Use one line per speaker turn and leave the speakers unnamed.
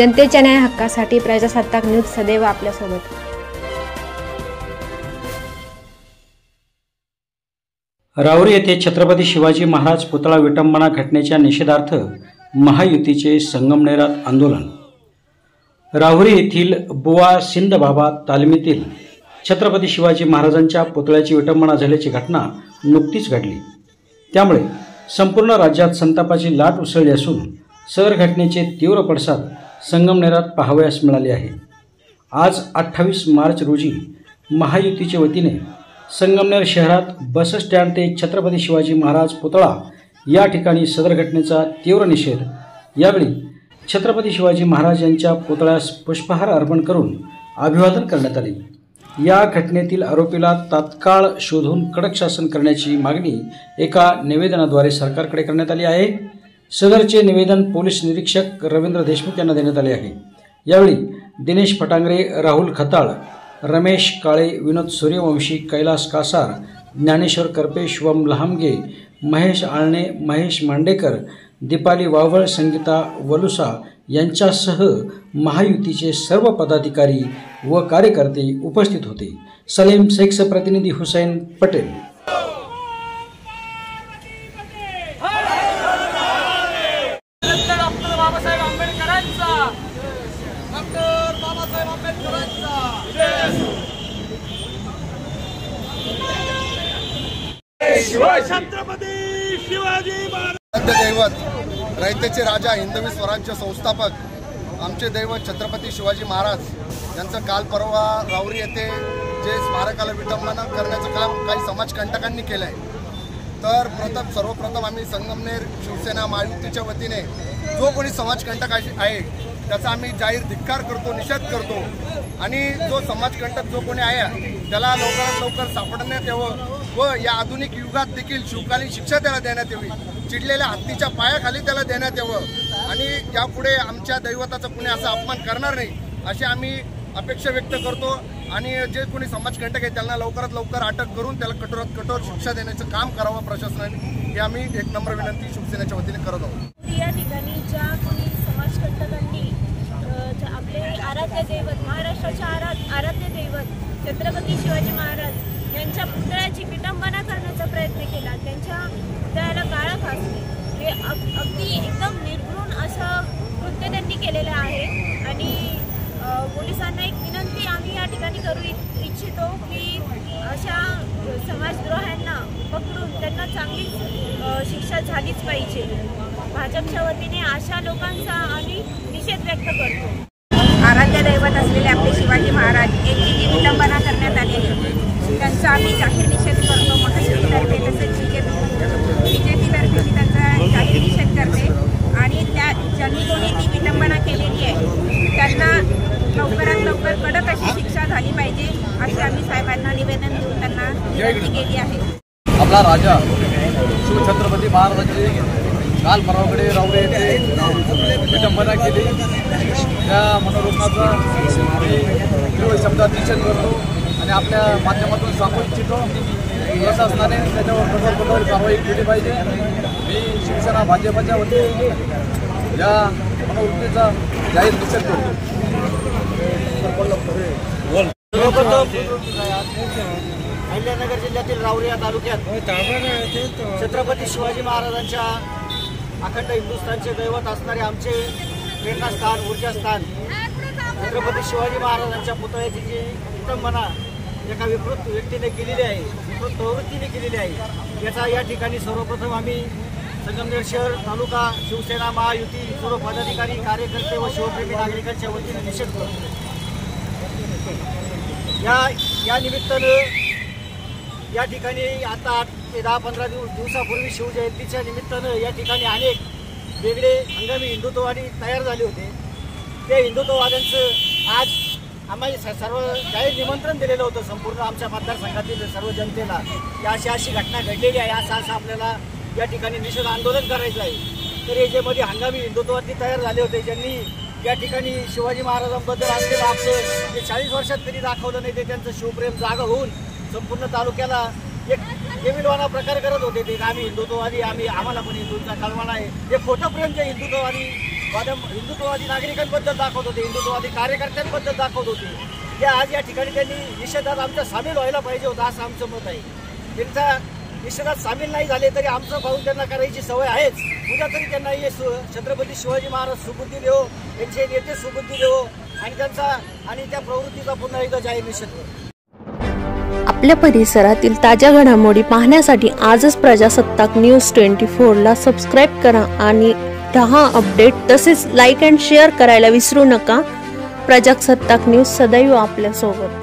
जनतेच्या न्याय हक्कासाठी प्रजासत्ताक न्यूज सदैव आपल्यासोबत।
राहुरी येथे छत्रपती शिवाजी महाराज पुतळा विटंबना घटनेच्या निषेधार्थ महायुतीचे संगमनेरात आंदोलन। राहुरी येथील बुवा सिंदबाबा तालमीतील छत्रपती शिवाजी महाराजांच्या पुतळ्याची विटंबना झाल्याची घटना नुकतीच घडली। त्यामुळे संपूर्ण राज्यात संतापाची लाट उसळली असून सदर घटनेचे तीव्र पडसाद संगमनेरात पाहावयास मिळाले आहे। आज 28 मार्च रोजी महायुतीच्या वतीने संगमनेर शहरात बस स्टँड ते छत्रपती शिवाजी महाराज पुतळा या ठिकाणी सदर घटनेचा तीव्र निषेध। यावेळी छत्रपती शिवाजी महाराज यांच्या पुतळ्यास पुष्पहार अर्पण करून अभिवादन करण्यात आले। या घटनेतील आरोपीला तात्काळ शोधून कडक शासन करण्याची मागणी एका निवेदनाद्वारे सरकारकडे करण्यात आली आहे। सदरचे निवेदन पोलीस निरीक्षक रवींद्र देशमुख यांना देण्यात आले आहे। यावेळी दिनेश फटांगरे, राहुल खताळ, रमेश काळे, विनोद सूर्यवंशी, कैलास कासार, ज्ञानेश्वर करपे, शुभम लहामगे, महेश आळणे, महेश मांडेकर, दीपाली वावळ, संगीता वलुसा यांच्यासह महायुतीचे सर्व पदाधिकारी व कार्यकर्ते उपस्थित होते। सलीम शेखचा प्रतिनिधी हुसैन पटेल।
छत्रपती शिवाजी महाराज दैवत, रयतेचे राजा, हिंदवी स्वराज्य संस्थापक, आमचे दैवत छत्रपती शिवाजी महाराज यांचं काल परवा राहुरी येथे जे स्मारकाला विटंबना करण्याचं काम काही समाजकंटकांनी केलं आहे। तर सर्वप्रथम आम्ही संगमनेर शिवसेना महायुतीच्या वतीने जो कोणी समाजकंटक आहे त्याचा आम्ही जाहीर धिक्कार करतो, निषेध करतो आणि जो समाजकंटक जो कोणी आहे त्याला लवकरात लवकर सापडण्यात यावं व या आधुनिक युगात देखील शिवकालीन शिक्षा त्याला देण्यात यावी, चिडलेल्या हत्तीच्या पायाखाली त्याला देण्यात यावं आणि यापुढे आमच्या दैवताचा कुणी असा अपमान करणार नाही अशी आम्ही अपेक्षा व्यक्त करतो आणि जे कोणी समाजकंटक आहे त्यांना लवकरात लवकर अटक करून त्याला कठोरात कठोर शिक्षा देण्याचं काम करावं प्रशासनाने, ही आम्ही एक नम्र विनंती शिवसेनेच्या वतीने करत आहोत।
या ठिकाणी ज्या कोणी समाजकंटकांनी आपले आराध्य दैवत, महाराष्ट्राचे आराध्य दैवत छत्रपती शिवाजी महाराज यांच्या पुतळ्याची विटंबना करण्याचा प्रयत्न केला, त्यांच्या पुतळ्याला काळं फासले, हे अगदी एकदम निर्घृण असं कृत्य त्यांनी केलेलं आहे आणि पोलिसांना एक विनंती आम्ही या ठिकाणी करू इच्छितो की अशा समाजद्रोह्यांना पकडून त्यांना चांगलीच शिक्षा झालीच पाहिजे। भाजपच्या वतीने अशा लोकांचा आम्ही निषेध व्यक्त करतो।
आराध्य दैवत असलेले आपले शिवाजी महाराज यांची जी विटंबना करण्यात आलेली त्यांचा आम्ही जाहीर निषेध करतो। महायुतीतर्फे तसेच बीजेपीतर्फे मी त्यांचा जाहीर निषेध करते आणि त्या ज्यांनी कोणी ती विटंबना केलेली आहे त्यांना लवकरात लवकर कडक अशी शिक्षा झाली पाहिजे असे आम्ही साहेबांना निवेदन देऊन त्यांना विनंती केली आहे।
आपला राजा शिवछत्रपती महाराजांची काल परवाकडे राहुरी येथे विटंबना केली, त्या मनोरुग्णाचा आम्ही तीव्र शब्दात निषेध करतो आणि आपल्या माध्यमातून सांगू इच्छितो प्रशासनाने त्याच्यावर कठोर कारवाई केली पाहिजे। मी शिवसेना भाजपच्या वतीने या मनोवृत्तीचा जाहीर निषेध करतो।
अहिल्यानगर जिल्ह्यातील राहुरी या तालुक्यात छत्रपती शिवाजी महाराजांच्या अखंड हिंदुस्थानचे दैवत असणारे आमचे प्रेरणास्थान, ऊर्जास्थान छत्रपती शिवाजी महाराजांच्या पुतळ्याची जी विटंबना एका विकृत व्यक्तीने केलेली आहे, विकृत प्रवृत्तीने केलेली आहे, याचा या ठिकाणी सर्वप्रथम आम्ही संगमनेर शहर, तालुका, शिवसेना महायुती सर्व पदाधिकारी, कार्यकर्ते व शिवप्रेमी नागरिकांच्या वतीने निषेध करतो। या निमित्तानं या ठिकाणी आता 8 ते 10-15 दिवसापूर्वी शिवजयंतीच्या निमित्तानं या ठिकाणी अनेक वेगळे हंगामी हिंदुत्ववादी तयार झाले होते। ते हिंदुत्ववाद्यांचं आज आम्ही सर्व जाहीर निमंत्रण दिलेलं होतं संपूर्ण आमच्या मतदारसंघातील सर्व जनतेला की अशी घटना घडलेली आहे, असं आपल्याला या ठिकाणी निषेध आंदोलन करायचं आहे। तर हे जे मध्ये हंगामी हिंदुत्ववादी तयार झाले होते ज्यांनी या ठिकाणी शिवाजी महाराजांबद्दल असलेलं आपलं जे 40 वर्षात कधी दाखवलं नाही ते त्यांचं शिवप्रेम जागा होऊन संपूर्ण तालुक्याला एक केविलवाना प्रकार करत होते ते आम्ही हिंदुत्ववादी, आम्हाला पण हिंदूंचा कळवळा आहे, हे खोटं प्रेम जे हिंदुत्ववादी हिंदुत्ववादी नागरिकांबद्दल दाखवत होते, हिंदुत्ववादी कार्यकर्त्यांबद्दल दाखवत होते. ते आज या ठिकाणी त्यांनी निषेधात आमच्या सामील व्हायला पाहिजे होतं असं आमचं मत आहे. त्यांचा निषेधात सामील नाही झाले तरी आमचं पाहून त्यांना करायची सवय आहेच. उद्या तरी त्यांना हे छत्रपती शिवाजी महाराज सुबुद्धी देवो, त्यांचे नेते सुबुद्धी देवो आणि त्या प्रवृत्तीचा पुन्हा एकदा जाहीर निषेध करू.
आपल्या परिसरातील ताज्या घडामोडी पाहण्यासाठी आजच प्रजासत्ताक न्यूज 24ला सबस्क्राईब करा आणि 10 अपडेट तसेच लाईक अँड शेअर करायला विसरू नका. प्रजासत्ताक न्यूज सदैव आपल्यासोबत.